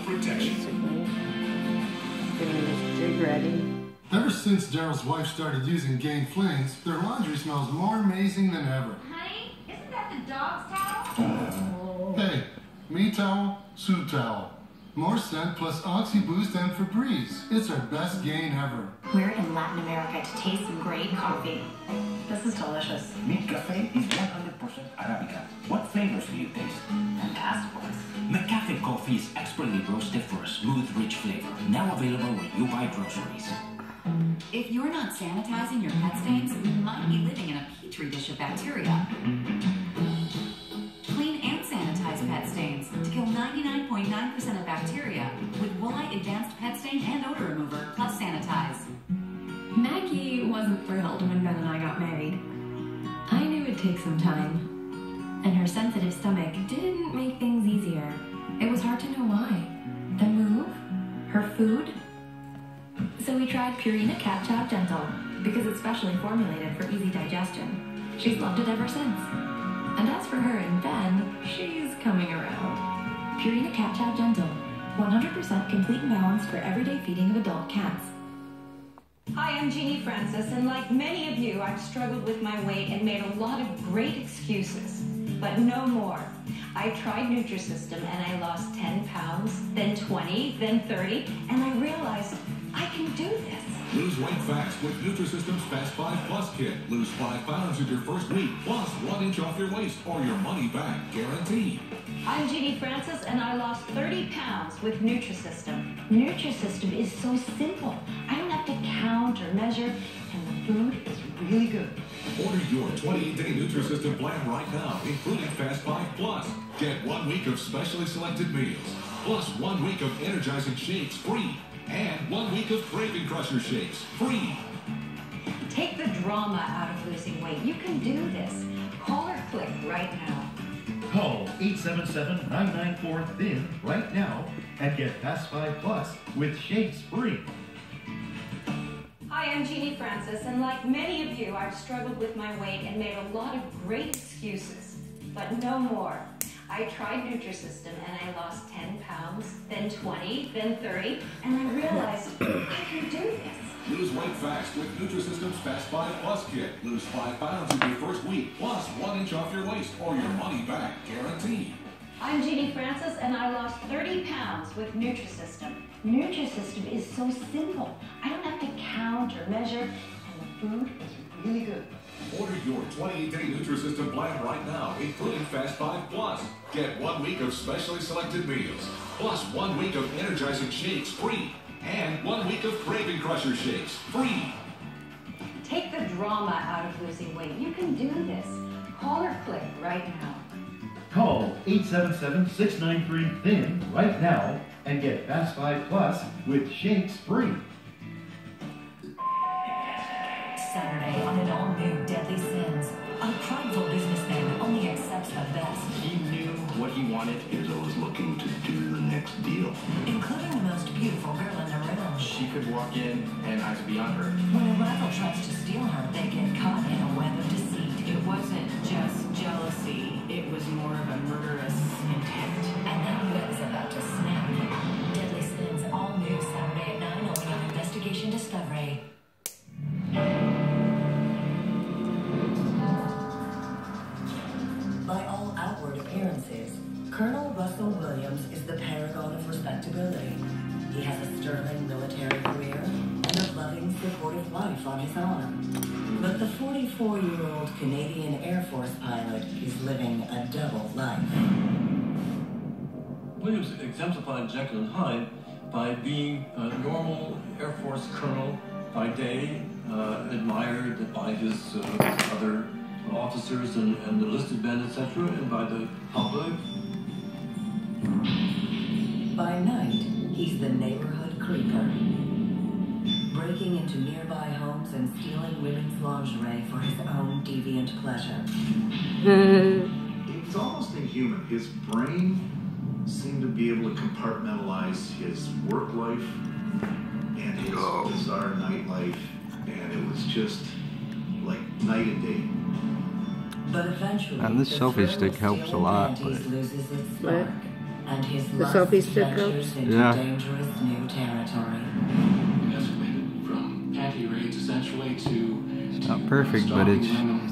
protection. Getting this jig ready. Ever since Daryl's wife started using Gain Flings, their laundry smells more amazing than ever. Honey, isn't that the dog's towel? Hey, me towel, Sue towel. More scent plus Oxy Boost and Febreze. It's our best Gain ever. We're in Latin America to taste some great coffee. This is delicious. Mi café is 100% Arabica. What flavors do you taste? Fantastic ones. McCafe coffee is expertly roasted for a smooth, rich flavor. Now available where you buy groceries. If you're not sanitizing your pet stains, you might be living in a petri dish of bacteria. Clean and sanitize pet stains to kill 99.9% of bacteria with Woolite Advanced Pet Stain and Odor Remover plus Sanitize. Maggie wasn't thrilled when Ben and I got married. I knew it'd take some time, and her sensitive stomach didn't make things easier. It was hard to know why. The move, her food. So we tried Purina Cat Chow Gentle because it's specially formulated for easy digestion. She's loved it ever since. And as for her and Ben, she's coming around. Purina Cat Chow Gentle, 100% complete and balanced for everyday feeding of adult cats. Hi, I'm Jeannie Francis, and like many of you, I've struggled with my weight and made a lot of great excuses, but no more. I tried Nutrisystem and I lost 10 pounds, then 20, then 30, and I realized I can do this. Lose weight fast with Nutrisystem's Fast 5 Plus Kit. Lose 5 pounds in your first week, plus 1 inch off your waist or your money back guaranteed. I'm Jeannie Francis, and I lost 30 pounds with Nutrisystem. Nutrisystem is so simple. I don't have to count or measure, and the food is really good. Order your 28-day Nutrisystem plan right now, including Fast 5 Plus. Get 1 week of specially selected meals, plus 1 week of energizing shakes free, and 1 week of Craving Crusher shakes free. Take the drama out of losing weight. You can do this. Call or click right now. Call 877-994-THIN right now and get Fast 5 Plus with shakes free. Hi, I'm Jeannie Francis, and like many of you, I've struggled with my weight and made a lot of great excuses, but no more. I tried Nutrisystem and I lost 10 pounds, then 20, then 30, and I realized I can do this. Lose weight fast with Nutrisystem's Fast 5 Plus Kit. Lose 5 pounds in your first week, plus 1 inch off your waist or your money back guaranteed. I'm Jeannie Francis, and I lost 30 pounds with Nutrisystem. Nutrisystem is so simple. I don't have to count or measure, and the food is really good. Order your 28-day Nutrisystem plan right now, including Fast 5 Plus. Get 1 week of specially selected meals, plus 1 week of energizing shakes free, and 1 week of Craving Crusher shakes free. Take the drama out of losing weight. You can do this. Call or click right now. Call 877-693-THIN right now and get Fast 5 Plus with shakes free. Saturday on an all-new Deadly Sins. A prideful businessman only accepts the best. He knew what he wanted. He was always looking to do the next deal. Including the most beautiful girl in the room. She could walk in and eyes beyond her. When a rival tries to steal her, they get caught in a web of deceit. It wasn't just jealousy, it was more of a murderous intent. And that web is about to snap. Deadly Sins, all new Saturday at 9 only on Investigation Discovery. By all outward appearances, Colonel Russell Williams is the paragon of respectability. He has a sterling military career and a loving, supportive wife on his arm. But the 44-year-old Canadian Air Force pilot is living a double life. Williams exemplified Jekyll and Hyde by being a normal Air Force colonel by day, admired by his other officers and enlisted men, etc., and by the public. By night, he's the neighborhood creeper, breaking into nearby homes and stealing women's lingerie for his own deviant pleasure. It's almost inhuman. His brain seemed to be able to compartmentalize his work life and his bizarre nightlife, and it was just like night and day. But eventually, and this selfie stick helps a lot, but loses its spark, and his The lust selfie stick ventures into dangerous new territory. Escalated from anti-raids essentially to It's not perfect, but it's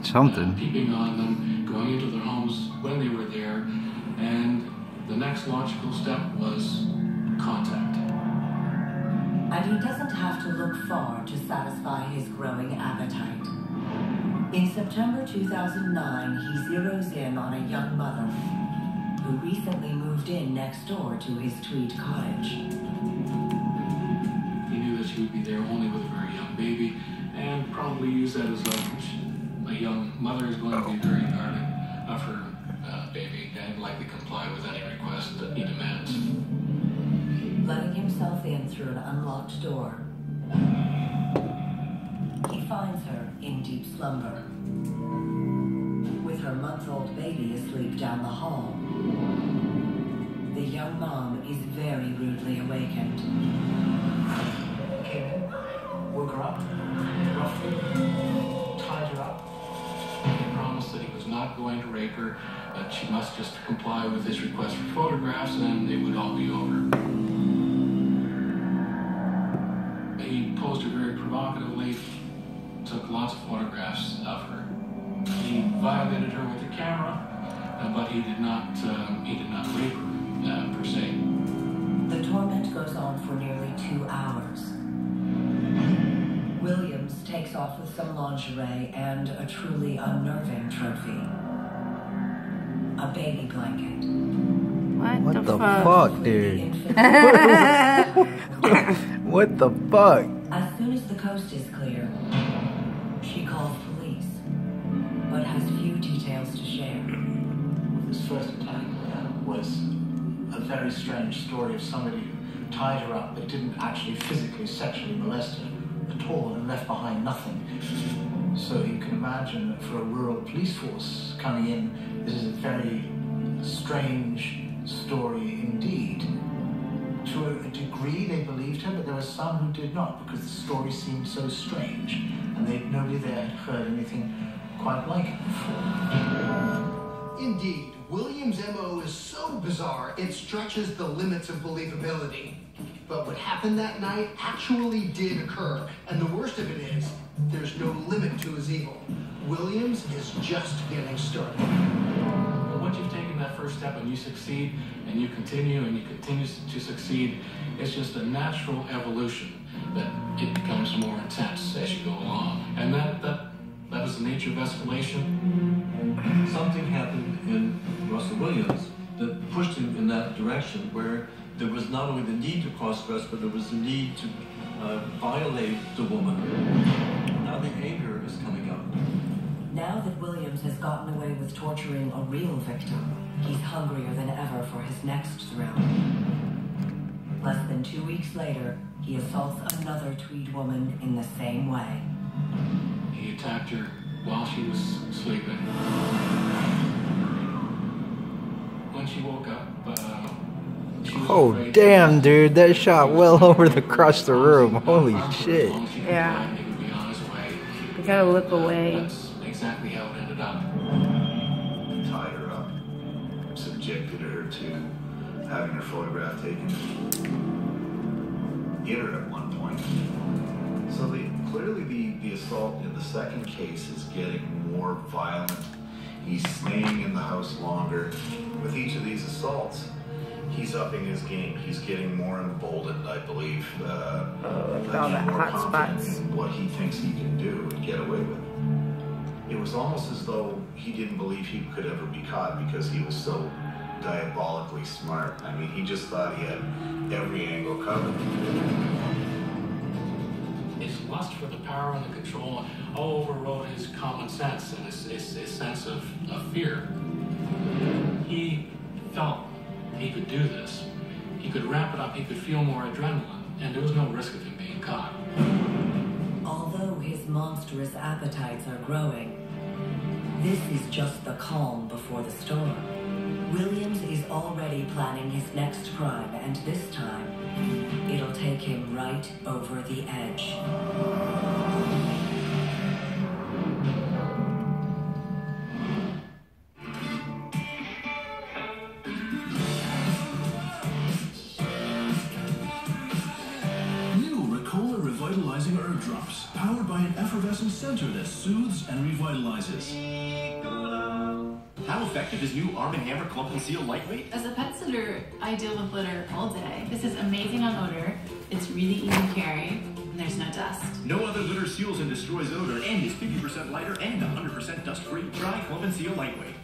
something. peeping on them, going into their homes when they were there, and the next logical step was contact. And he doesn't have to look far to satisfy his growing appetite. In September 2009, he zeroes in on a young mother who recently moved in next door to his Tweed cottage. He knew that she would be there only with a very young baby, and probably use that as a young mother is going to be very guarded of her baby and likely comply with any request that he demands. Letting himself in through an unlocked door, he finds her in deep slumber, with her month-old baby asleep down the hall. The young mom is very rudely awakened. Came in, woke her up, roughly, tied her up. He promised that he was not going to rape her, that she must just comply with his request for photographs and it would all be over. He posed her very provocatively, took lots of photographs of her. He violated her with the camera, but he did not rape her per se. The torment goes on for nearly 2 hours. Williams takes off with some lingerie and a truly unnerving trophy. A baby blanket. What the fuck, dude? What the fuck? As soon as the coast is clear, she calls police, but has few details to share. This first attack was a very strange story of somebody who tied her up but didn't actually physically, sexually molest her at all and left behind nothing. So you can imagine that for a rural police force coming in, this is a very strange story indeed. To a degree they believed her, but there were some who did not because the story seemed so strange and nobody there had heard anything quite like it before. Indeed, Williams' MO is so bizarre it stretches the limits of believability. But what happened that night actually did occur, and the worst of it is, there's no limit to his evil. Williams is just getting started. But once you've taken that first step and you succeed, and you continue to succeed, it's just a natural evolution that it becomes more intense as you go along. And that is the nature of escalation. Something happened in Russell Williams that pushed him in that direction where there was not only the need to cross-dress, but there was the need to violate the woman. Now the anger is coming out. Now that Williams has gotten away with torturing a real victim, he's hungrier than ever for his next thrill. Less than 2 weeks later, he assaults another Tweed woman in the same way. He attacked her while she was sleeping. When she woke up, Oh damn, dude, that shot well over across the room. Holy shit. Yeah. You gotta look away. That's exactly how it ended up. Tied her up, subjected her to having her photograph taken, hit her at one point. So clearly the assault in the second case is getting more violent. He's staying in the house longer. With each of these assaults, he's upping his game. He's getting more emboldened, I believe. Like all the more hot confident spots. in what he thinks he can do and get away with. It was almost as though he didn't believe he could ever be caught because he was so diabolically smart. I mean, he just thought he had every angle covered. His lust for the power and the control overrode his common sense and his sense of fear. He felt he could do this. He could ramp it up. He could feel more adrenaline. And there was no risk of him being caught. Although his monstrous appetites are growing, this is just the calm before the storm. Williams is already planning his next crime, and this time, it'll take him right over the edge. vasopressin sensor that soothes and revitalizes. How effective is new Arm & Hammer Clump and Seal Lightweight? As a pet sitter, I deal with litter all day. This is amazing on odor. It's really easy to carry, and there's no dust. No other litter seals and destroys odor and is 50% lighter and 100% dust-free. Try Clump and Seal Lightweight.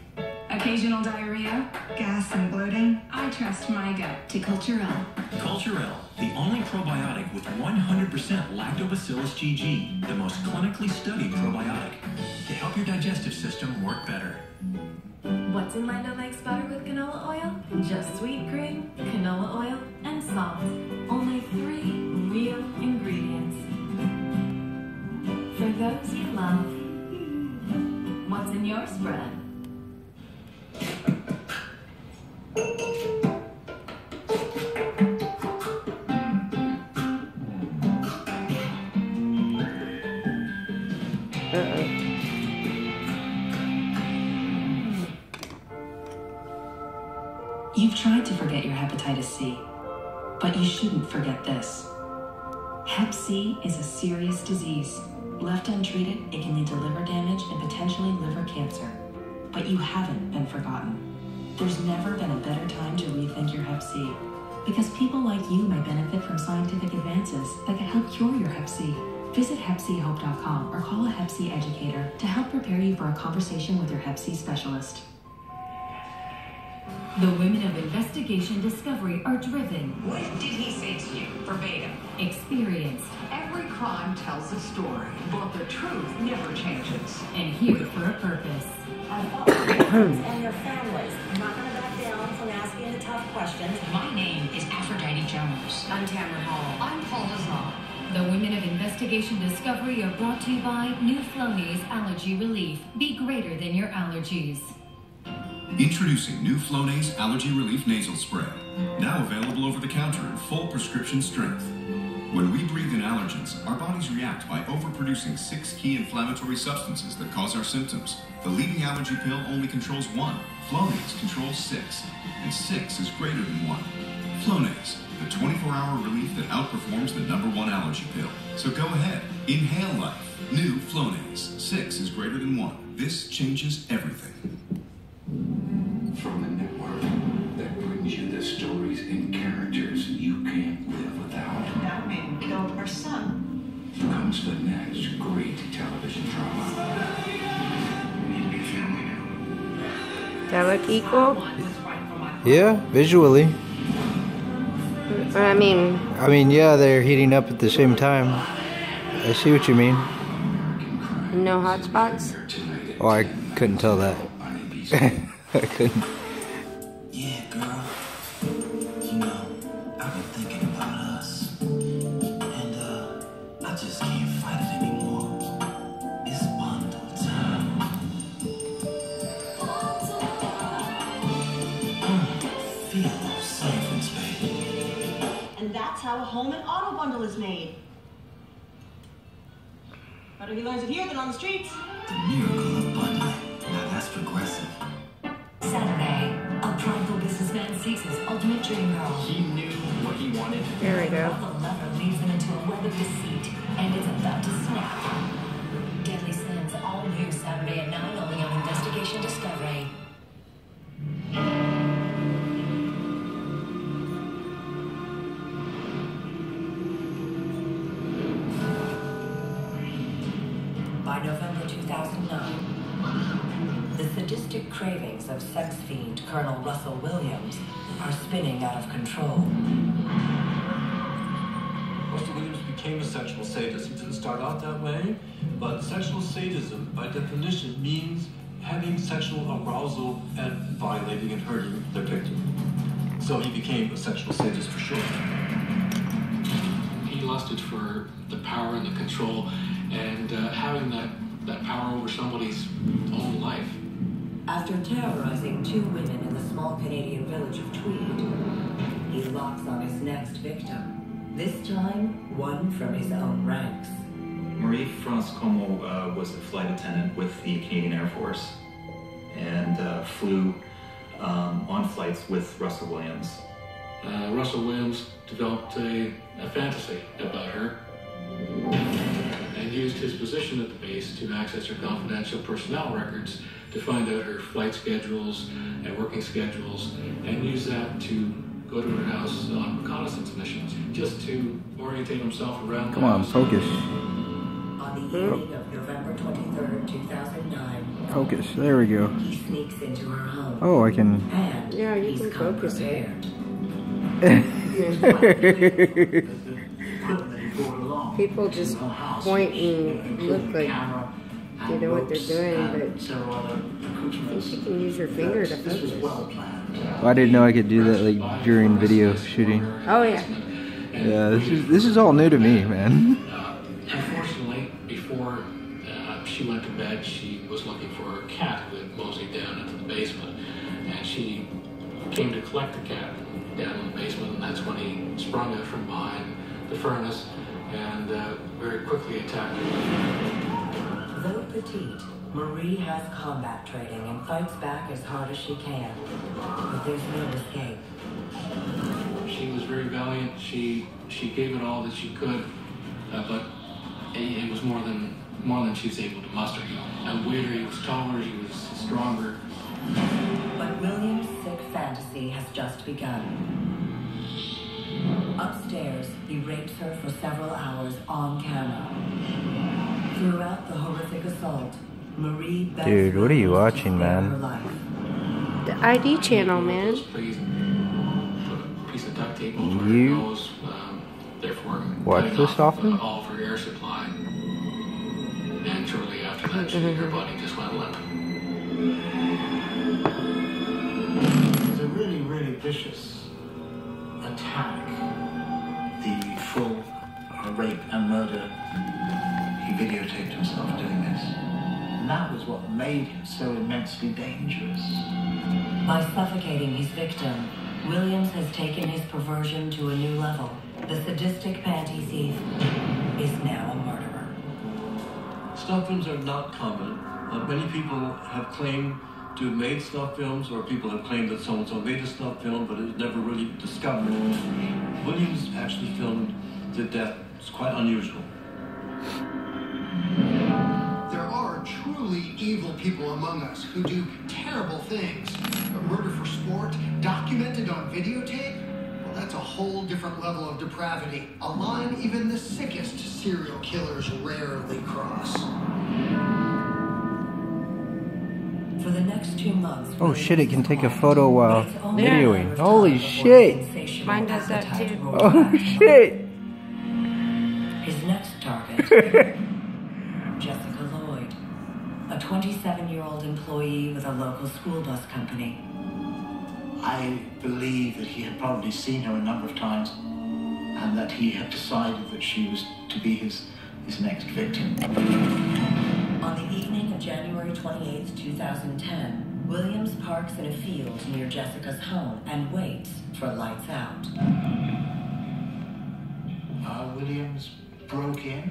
Occasional diarrhea, gas and bloating? I trust my gut to Culturelle. Culturelle, the only probiotic with 100% Lactobacillus GG, the most clinically studied probiotic, to help your digestive system work better. What's in my no-makes butter with canola oil? Just sweet cream, canola oil, and salt. Only 3 real ingredients. For those you love. What's in your spread? You've tried to forget your hepatitis C, but you shouldn't forget this. Hep C is a serious disease. Left untreated, it can lead to liver damage and potentially liver cancer. But you haven't been forgotten. There's never been a better time to rethink your Hep C, because people like you may benefit from scientific advances that can help cure your Hep C. Visit HepCHope.com or call a Hep C educator to help prepare you for a conversation with your Hep C specialist. The women of investigation discovery are driven. What did he say to you, verbatim? Experienced. Every crime tells a story, but the truth never changes. And here for a purpose. And their families. I'm not going to back down from asking the tough questions. My name is Aphrodite Jones. I'm Tamara Hall. I'm Paul Hazan. The women of investigation discovery are brought to you by New Flonase Allergy Relief. Be greater than your allergies. Introducing New Flonase Allergy Relief Nasal Spray. Now available over the counter in full prescription strength. When we breathe in allergens, our bodies react by overproducing 6 key inflammatory substances that cause our symptoms. The leading allergy pill only controls 1. Flonase controls 6. And 6 is greater than 1. Flonase, the 24-hour relief that outperforms the #1 allergy pill. So go ahead, inhale life. New Flonase. 6 is greater than 1. This changes everything. From the network that brings you the stories and characters you can't live without. That man killed our son. Comes the next great television drama. We need to be a family now. That look equal? Yeah, visually. I mean, yeah, they're heating up at the same time. I see what you mean. no hot spots? Oh, I couldn't tell that. I couldn't. Yeah, girl. You know, I've been thinking about us. And, I just can't fight it anymore. It's bundle time. Feel those savings, baby. And that's how a home and auto bundle is made. Better he learns it here than on the streets. The miracle of bundling. Now that's progressive. Saturday, a prideful businessman seeks his ultimate dream girl. He knew what he wanted. There we go. The lever leads him into a web of deceit, and it's about to snap. Deadly Sins, all new Saturday at 9 only on Investigation Discovery. By November 2009, the sadistic cravings of sex fiend Colonel Russell Williams are spinning out of control. Russell Williams became a sexual sadist. He didn't start out that way, but sexual sadism, by definition, means having sexual arousal and violating and hurting their victim. So he became a sexual sadist for sure. He lusted for the power and the control and having that power over somebody's own life. After terrorizing 2 women in the small Canadian village of Tweed, he locks on his next victim. This time, one from his own ranks. Marie-France Como was a flight attendant with the Canadian Air Force and flew on flights with Russell Williams. Russell Williams developed a fantasy about her, and and used his position at the base to access her confidential personnel records to find out her flight schedules and working schedules, and use that to go to her house on reconnaissance missions, just to orientate himself around. Come on, focus. On the evening of November 23rd, 2009, Focus. There we go. he sneaks into her home. Oh, I can. And Yeah, you he's can come focus it. prepared. People just point and look like they know what they're doing, but I think you can use your finger to focus. Well, I didn't know I could do that like during video shooting. Oh yeah. Yeah, this is all new to me, man. Unfortunately, before she went to bed, she was looking for her cat who had moseyed down into the basement, and she came to collect the cat down in the basement, and that's when he sprung out from behind the furnace and very quickly attacked her. Though petite, Marie has combat training and fights back as hard as she can. But there's no escape. She was very valiant. She gave it all that she could, but it was more than she was able to muster. He was weightier, he was taller, he was stronger. But William's sick fantasy has just begun. Upstairs, he rapes her for several hours on camera. Throughout the horrific assault, Marie begs Dude, what are you Williams to watching, spare her man? life. The ID channel, man. Please put a piece of duct tape over her You nose, therefore watch cutting this off often? all of her air supply. And shortly after that, her body just went limp. It was a really, really vicious attack. The full rape and murder. He videotaped himself doing this. And that was what made him so immensely dangerous. By suffocating his victim, Williams has taken his perversion to a new level. The sadistic panty thief is now a murderer. Snuff films are not common. Many people have claimed to have made snuff films, or people have claimed that so-and-so made a snuff film, but it was never really discovered. Williams actually filmed the death. It's quite unusual. There are truly evil people among us who do terrible things. But murder for sport, documented on videotape? Well, that's a whole different level of depravity. A line even the sickest serial killers rarely cross. For the next 2 months... Oh shit, it can take a photo while videoing. Holy shit! Mine does that too. Oh shit! His next target, Jessica Lloyd, a 27-year-old employee with a local school bus company. I believe that he had probably seen her a number of times and that he had decided that she was to be his next victim. On the evening of January 28, 2010, Williams parks in a field near Jessica's home and waits for lights out. Williams broke in,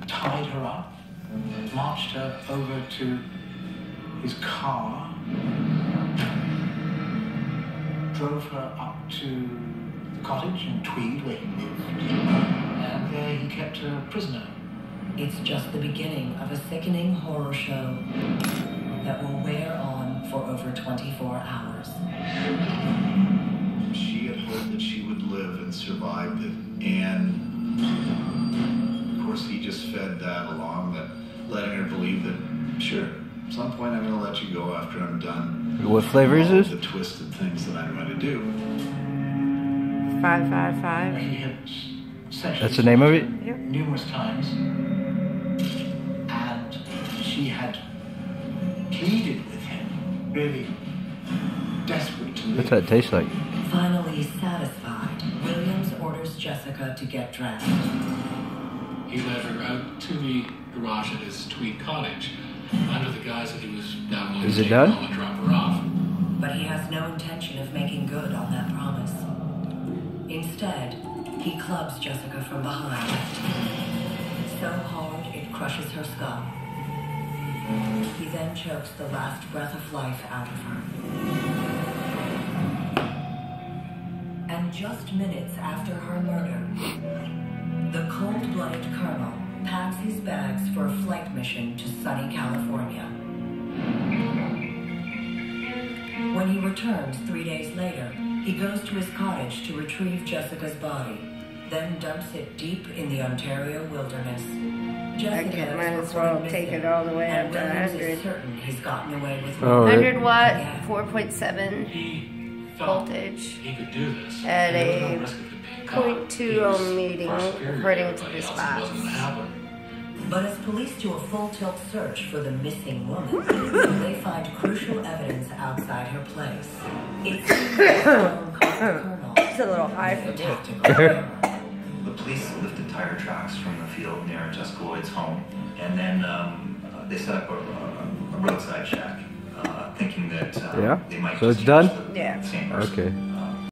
tied her up, marched her over to his car, drove her up to the cottage in Tweed where he lived, and there he kept her prisoner. It's just the beginning of a sickening horror show that will wear on for over 24 hours. She had hoped that she would live and survived it, and of course he just fed that along, that letting her believe that, sure, at some point I'm going to let you go after I'm done. What flavor is this? The twisted things that I'm going to do. 555. He had That's the name of it? Yep. Numerous times, and she had pleaded with him, really desperate to leave. What's that taste like? Finally satisfied, Williams orders Jessica to get dressed. He led her out to the garage at his Tweed cottage under the guise that he was now going to take her home and drop her off. But he has no intention of making good on that promise. Instead, he clubs Jessica from behind, so hard it crushes her skull. He then chokes the last breath of life out of her. And just minutes after her murder, the cold-blooded colonel packs his bags for a flight mission to sunny California. When he returns 3 days later, he goes to his cottage to retrieve Jessica's body, then dumps it deep in the Ontario wilderness. Jessica might as well take it all the way up to 100. Certain he's gotten away with 100 watt, 4.7 voltage He could do this. at There was no a risk of it being caught. 0.2 ohm meeting, according to this Else it box. wasn't gonna happen. But as police do a full-tilt search for the missing woman, they find crucial evidence outside her place. It's It's a little high for me. The police lifted tire tracks from the field near Jessica Lloyd's home, and then they set up a roadside shack, thinking that Yeah? they might So just it's done? use the Yeah. same person. Okay.